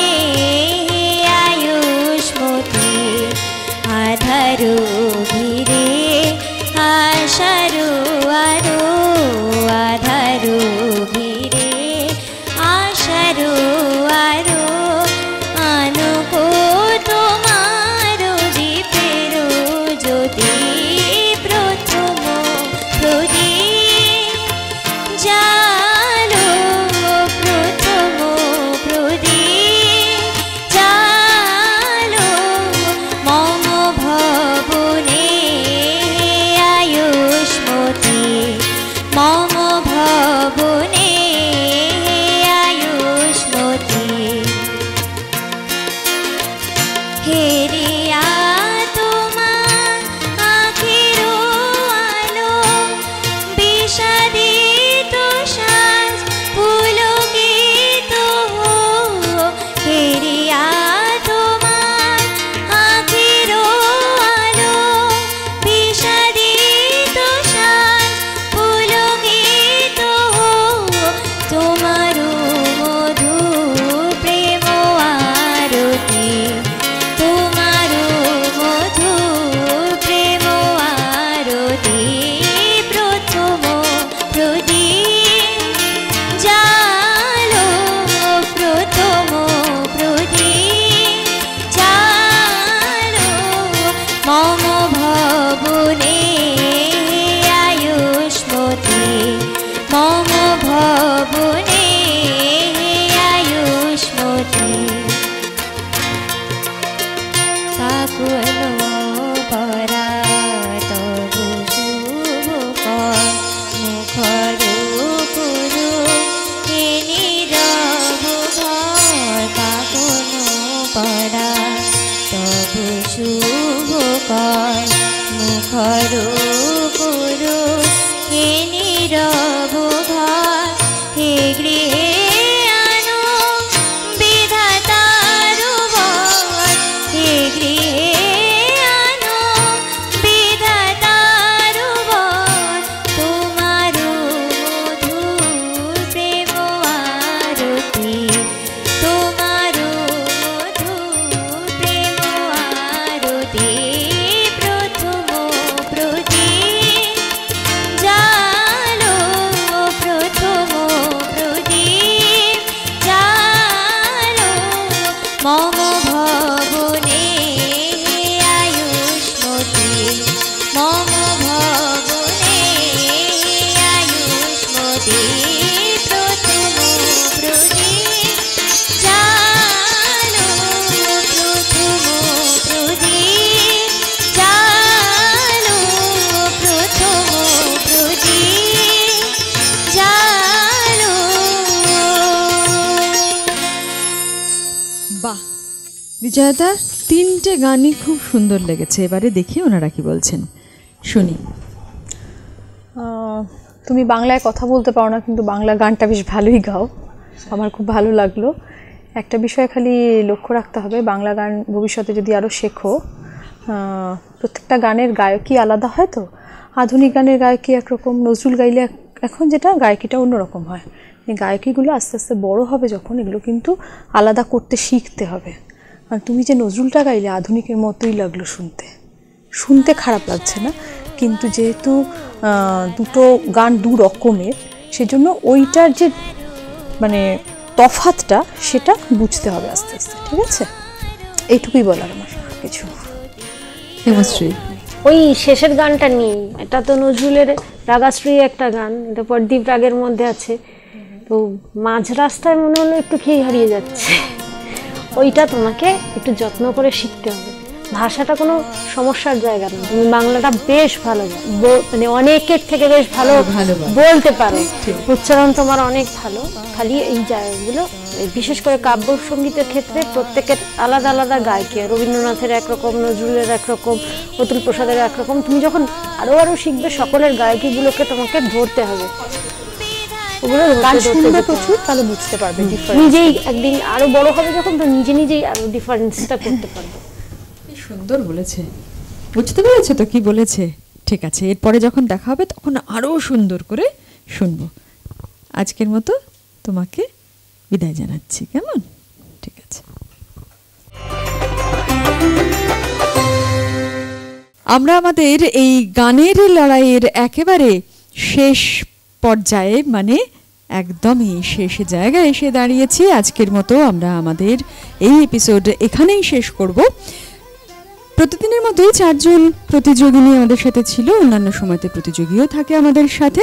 আয়ুষ্মতি, আধারো ঘিরে আশারো আরো, আধারো ঘিরে আশারো প্রদীপ জালো প্রথম প্রদীপ জালো মম ভবনে আয়ুষ্মতি মম ভবনে আয়ুষ্মতি কাকুন পরা তবু শুভ কর মুখর পুরু হে নীরব ঘর কাকুন পরা তবু শুভ কর মুখর পুরু হে নীরব ঘর হে গৃহে আনো বিধাতার বর হে গৃহে আনো বিধাতার বর তোমার মধুর প্রেম আরতি তোমার মধুর প্রেম আরতি প্রথম প্রদীপ জালো প্রথম প্রদীপ জালো মম ভবনে আয়ুষ্মতি মম ভবনে আয়ুষ্মতি প্রথম প্রদীপ জালো প্রথম প্রদীপ জালো প্রথম প্রদীপ জালো। বাহ, বিজয়দা, তিনটে গানই খুব সুন্দর লেগেছে। এবারে দেখি ওনারা কি বলছেন, শুনি। তুমি বাংলায় কথা বলতে পারো না, কিন্তু বাংলা গানটা বেশ ভালোই গাও, আমার খুব ভালো লাগলো। একটা বিষয় খালি লক্ষ্য রাখতে হবে, বাংলা গান ভবিষ্যতে যদি আরও শেখো, প্রত্যেকটা গানের গায়কই আলাদা হয়। তো আধুনিক গানের গায়কী একরকম, নজরুল গাইলে এখন যেটা গায়কিটা অন্যরকম হয়। এই গায়কিগুলো আস্তে আস্তে বড় হবে যখন, এগুলো কিন্তু আলাদা করতে শিখতে হবে। আর তুমি যে নজরুলটা গাইলে আধুনিকের মতোই লাগলো শুনতে, শুনতে খারাপ লাগছে না, কিন্তু যেহেতু দুটো গান দু রকমের, সেজন্য ওইটার যে মানে তফাতটা সেটা বুঝতে হবে আস্তে আস্তে, ঠিক আছে? এইটুকুই বলার আমার, কিছু হেমশ্রী। ওই শেষের গানটা নেই, এটা তো নজরুলের রাগাশ্রী একটা গান, এটা পরদীপ রাগের মধ্যে আছে। তো মাঝ রাস্তায় মনে হলো একটু খেয়ে হারিয়ে যাচ্ছে, ওইটা তোমাকে একটু যত্ন করে শিখতে হবে। ভাষাটা কোনো সমস্যার জায়গা না, তুমি বাংলাটা বেশ ভালো মানে অনেকের থেকে বেশ ভালো বলতে পারো, উচ্চারণ তোমার অনেক ভালো। খালি এই জায়গাগুলো, বিশেষ করে কাব্য সঙ্গীতের ক্ষেত্রে প্রত্যেকের আলাদা আলাদা গায়িকা, রবীন্দ্রনাথের একরকম, নজরুলের একরকম, অতুল প্রসাদের একরকম। তুমি যখন আরো আরো শিখবে, সকলের গায়কিগুলোকে তোমাকে ধরতে হবে, ওগুলো গান শুনবে প্রচুর, তাহলে বুঝতে পারবে। নিজেই একদিন আরো বড় হবে যখন, তো নিজে নিজেই আরো ডিফারেন্সটা করতে পারবে। সুন্দর বলেছে, বুঝতে পেরেছে তো কি বলেছে? ঠিক আছে, এরপরে যখন দেখা হবে তখন আরো সুন্দর করে শুনবো। আজকের মতো তোমাকে বিদায় জানাচ্ছি, কেমন? ঠিক আছে। আমরা আমাদের এই গানের লড়াইয়ের একেবারে শেষ পর্যায়ে, মানে একদমই শেষ জায়গায় এসে দাঁড়িয়েছি। আজকের মতো আমরা আমাদের এই এপিসোড এখানেই শেষ করব। প্রতিদিনের মতোই 4 জন প্রতিযোগিনী আমাদের সাথে ছিল, অন্যান্য সময়তে প্রতিযোগীও থাকে আমাদের সাথে।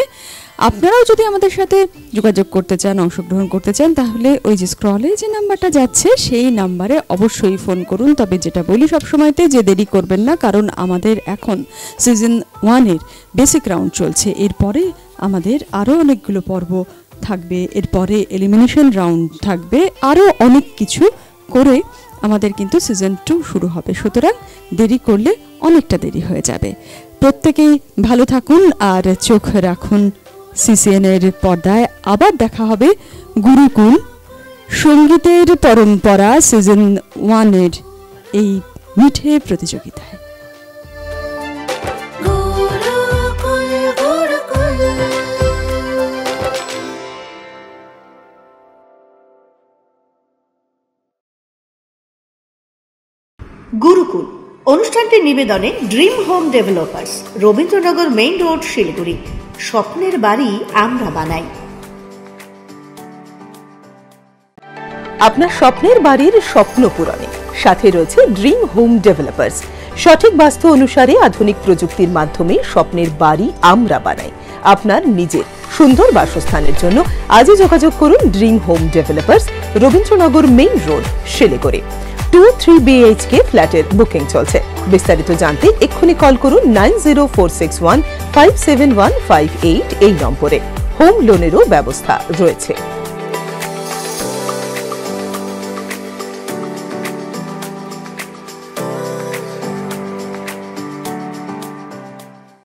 আপনারাও যদি আমাদের সাথে যোগাযোগ করতে চান, অংশগ্রহণ করতে চান, তাহলে ওই যে স্ক্রলে যে নাম্বারটা যাচ্ছে সেই নাম্বারে অবশ্যই ফোন করুন। তবে যেটা বলি সব সময়তে, যে দেরি করবেন না, কারণ আমাদের এখন সিজন 1-এর বেসিক রাউন্ড চলছে। এরপরে আমাদের আরও অনেকগুলো পর্ব থাকবে, এরপরে এলিমিনেশন রাউন্ড থাকবে, আরও অনেক কিছু করে আমাদের কিন্তু সিজন 2 শুরু হবে। সুতরাং দেরি করলে অনেকটা দেরি হয়ে যাবে। প্রত্যেকেই ভালো থাকুন আর চোখ রাখুন সিসিএনের পর্দায়। আবার দেখা হবে গুরুকুল সঙ্গীতের পরম্পরা সিজন 1-এর এই মিঠে প্রতিযোগিতায়। গুরুকুল অনুষ্ঠানটির নিবেদনে dream home developers, Rabindranagar main road, Siliguri. স্বপ্নের বাড়ি আমরা বানাই। আপনার স্বপ্নের বাড়ির স্বপ্ন পূরণে সাথে রয়েছে ড্রিম হোম ডেভেলপার্স। সঠিক বাস্তু অনুসারে আধুনিক প্রযুক্তির মাধ্যমে স্বপ্নের বাড়ি আমরা বানাই। আপনার নিজের সুন্দর বাসস্থানের জন্য আজই যোগাযোগ করুন dream home developers, Rabindranagar main road, Siliguri. 2-3 BHK ফ্ল্যাটের বুকিং চলছে। বিস্তারিত জানতে এক্ষুনি কল করুন 9046157158 এই নম্বরে। হোম লোনেরও ব্যবস্থা রয়েছে।